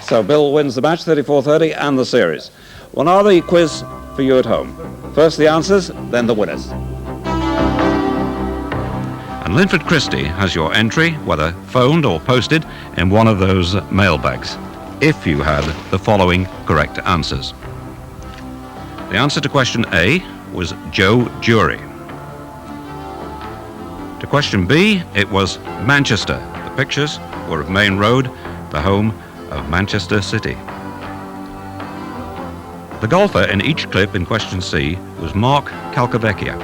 So Bill wins the match, 34-30, and the series. Well, now the quiz for you at home. First the answers, then the winners. And Linford Christie has your entry, whether phoned or posted, in one of those mailbags, if you had the following correct answers. The answer to question A was Joe Jury. To question B, it was Manchester. The pictures were of Main Road, the home of Manchester City. The golfer in each clip in question C was Mark Calcavecchia.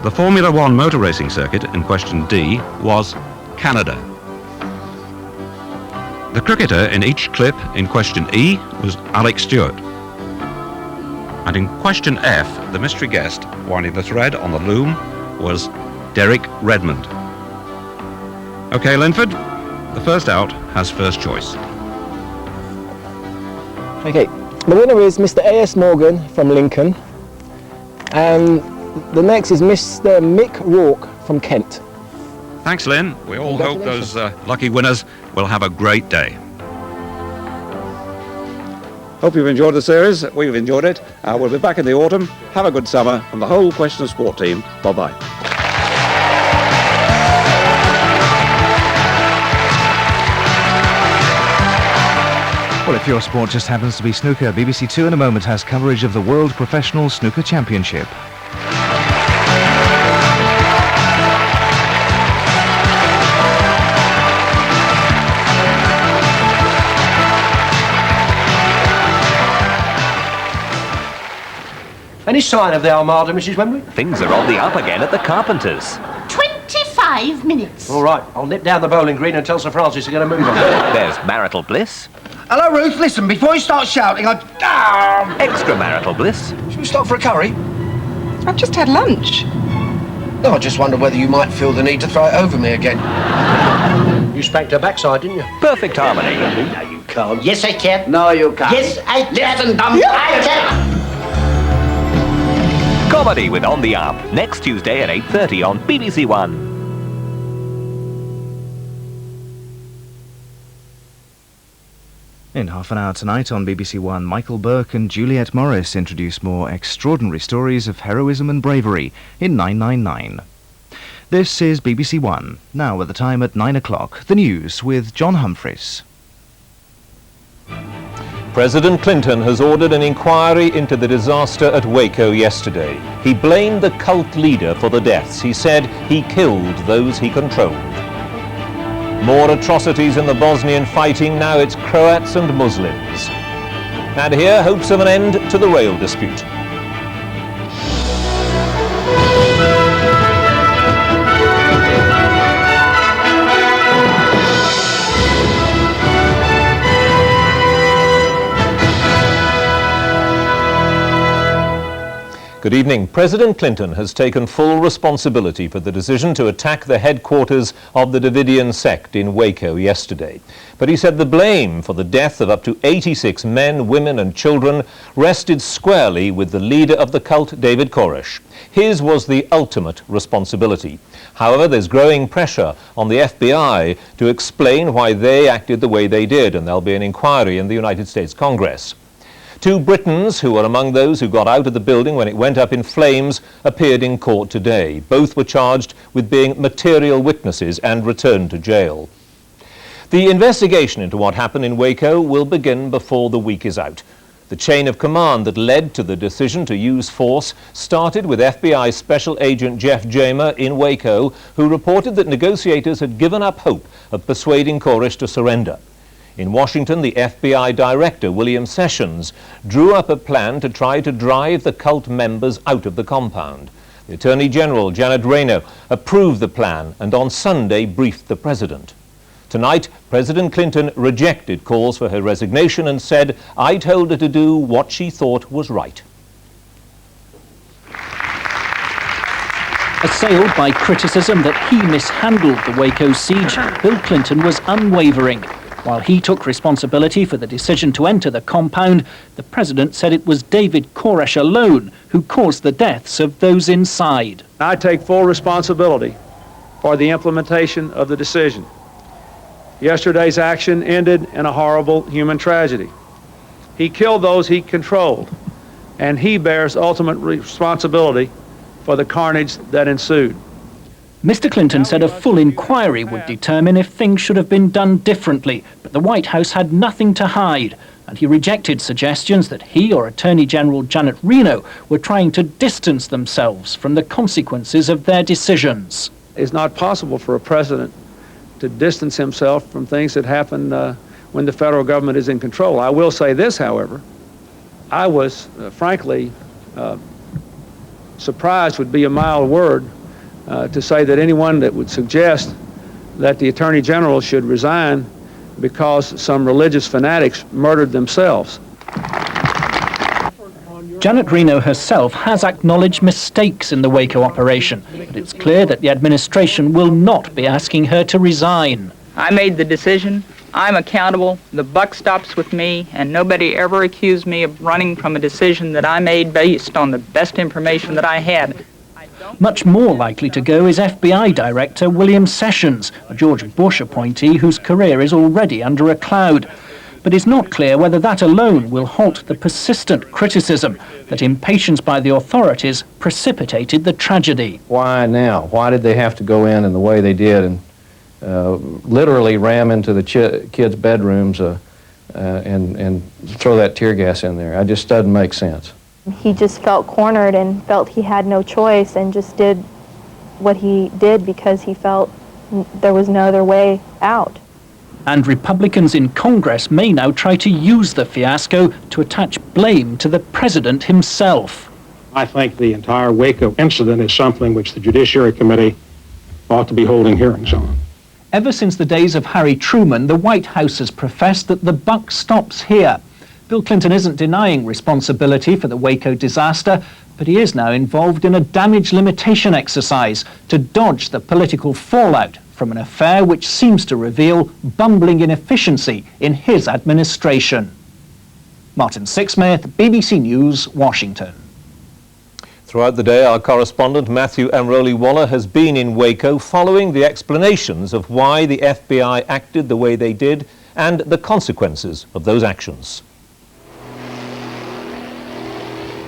The Formula One motor racing circuit in question D was Canada. The cricketer in each clip in question E was Alex Stewart. And in question F, the mystery guest winding the thread on the loom was Derek Redmond. OK, Linford, the first out has first choice. OK, the winner is Mr. A.S. Morgan from Lincoln, and the next is Mr. Mick Rourke from Kent. Thanks, Lynn. We all hope those lucky winners will have a great day. Hope you've enjoyed the series. We've enjoyed it. We'll be back in the autumn. Have a good summer from the whole Question of Sport team. Bye-bye. Well, if your sport just happens to be snooker, BBC2 in a moment has coverage of the World Professional Snooker Championship. Any sign of the Armada, Mrs. Wembley? Things are on the up again at the Carpenters. 25 minutes. All right, I'll nip down the bowling green and tell Sir Francis to get a move on. There's marital bliss. Hello, Ruth. Listen, before you start shouting, Extramarital bliss. Should we stop for a curry? I've just had lunch. No, I just wonder whether you might feel the need to throw it over me again. You spanked her backside, didn't you? Perfect harmony. No, you can't. Yes, I can. No, you can't. Yes, I can. Listen, dumb. I can. Comedy with On the Up, next Tuesday at 8:30 on BBC1. In half an hour tonight on BBC1, Michael Burke and Juliette Morris introduce more extraordinary stories of heroism and bravery in 999. This is BBC1, now at the time at 9 o'clock. The news with John Humphreys. President Clinton has ordered an inquiry into the disaster at Waco yesterday. He blamed the cult leader for the deaths. He said he killed those he controlled. More atrocities in the Bosnian fighting. Now it's Croats and Muslims. And here, hopes of an end to the rail dispute. Good evening. President Clinton has taken full responsibility for the decision to attack the headquarters of the Davidian sect in Waco yesterday. But he said the blame for the death of up to 86 men, women and children rested squarely with the leader of the cult, David Koresh. His was the ultimate responsibility. However, there's growing pressure on the FBI to explain why they acted the way they did, and there'll be an inquiry in the United States Congress. Two Britons, who were among those who got out of the building when it went up in flames, appeared in court today. Both were charged with being material witnesses and returned to jail. The investigation into what happened in Waco will begin before the week is out. The chain of command that led to the decision to use force started with FBI Special Agent Jeff Jamer in Waco, who reported that negotiators had given up hope of persuading Koresh to surrender. In Washington, the FBI Director, William Sessions, drew up a plan to try to drive the cult members out of the compound. The Attorney General, Janet Reno, approved the plan and on Sunday briefed the President. Tonight, President Clinton rejected calls for her resignation and said, "I told her to do what she thought was right." Assailed by criticism that he mishandled the Waco siege, Bill Clinton was unwavering. While he took responsibility for the decision to enter the compound, the president said it was David Koresh alone who caused the deaths of those inside. I take full responsibility for the implementation of the decision. Yesterday's action ended in a horrible human tragedy. He killed those he controlled, and he bears ultimate responsibility for the carnage that ensued. Mr. Clinton said a full inquiry would determine if things should have been done differently, but the White House had nothing to hide, and he rejected suggestions that he or Attorney General Janet Reno were trying to distance themselves from the consequences of their decisions. It's not possible for a president to distance himself from things that happen when the federal government is in control. I will say this, however. I was, frankly, surprised would be a mild word to say that anyone that would suggest that the Attorney General should resign because some religious fanatics murdered themselves. Janet Reno herself has acknowledged mistakes in the Waco operation, but it's clear that the administration will not be asking her to resign. I made the decision. I'm accountable. The buck stops with me, and nobody ever accused me of running from a decision that I made based on the best information that I had. Much more likely to go is FBI Director William Sessions, a George Bush appointee whose career is already under a cloud. But it's not clear whether that alone will halt the persistent criticism that impatience by the authorities precipitated the tragedy. Why now? Why did they have to go in the way they did and literally ram into the kids' bedrooms and throw that tear gas in there? It just doesn't make sense. He just felt cornered and felt he had no choice and just did what he did because he felt there was no other way out. And Republicans in Congress may now try to use the fiasco to attach blame to the president himself. I think the entire Waco incident is something which the Judiciary Committee ought to be holding hearings on. Ever since the days of Harry Truman, the White House has professed that the buck stops here. Bill Clinton isn't denying responsibility for the Waco disaster, but he is now involved in a damage limitation exercise to dodge the political fallout from an affair which seems to reveal bumbling inefficiency in his administration. Martin Sixsmith, BBC News, Washington. Throughout the day, our correspondent Matthew Amroli-Waller has been in Waco following the explanations of why the FBI acted the way they did and the consequences of those actions.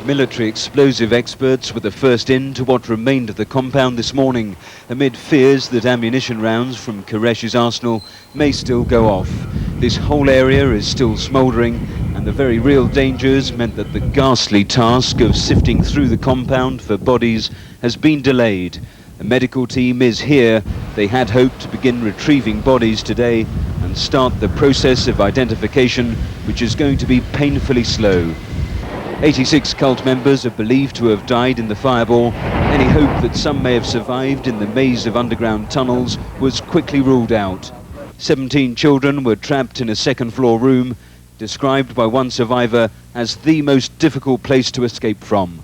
Military explosive experts were the first in to what remained of the compound this morning, amid fears that ammunition rounds from Koresh's arsenal may still go off. This whole area is still smouldering, and the very real dangers meant that the ghastly task of sifting through the compound for bodies has been delayed. A medical team is here. They had hoped to begin retrieving bodies today and start the process of identification, which is going to be painfully slow. 86 cult members are believed to have died in the fireball. Any hope that some may have survived in the maze of underground tunnels was quickly ruled out. 17 children were trapped in a second-floor room, described by one survivor as the most difficult place to escape from.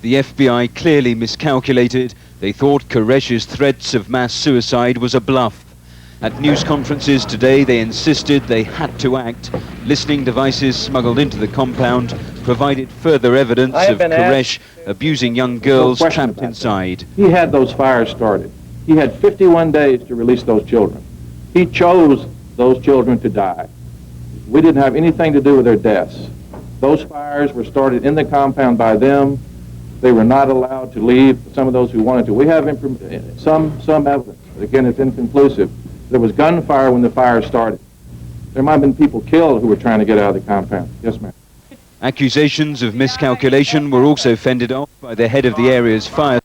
The FBI clearly miscalculated. They thought Koresh's threats of mass suicide was a bluff. At news conferences today, they insisted they had to act. Listening devices smuggled into the compound provided further evidence of Koresh abusing young girls trapped inside. He had those fires started. He had 51 days to release those children. He chose those children to die. We didn't have anything to do with their deaths. Those fires were started in the compound by them. They were not allowed to leave, some of those who wanted to. We have some evidence. Again, it's inconclusive. There was gunfire when the fire started. There might have been people killed who were trying to get out of the compound. Yes, ma'am. Accusations of miscalculation were also fended off by the head of the area's fire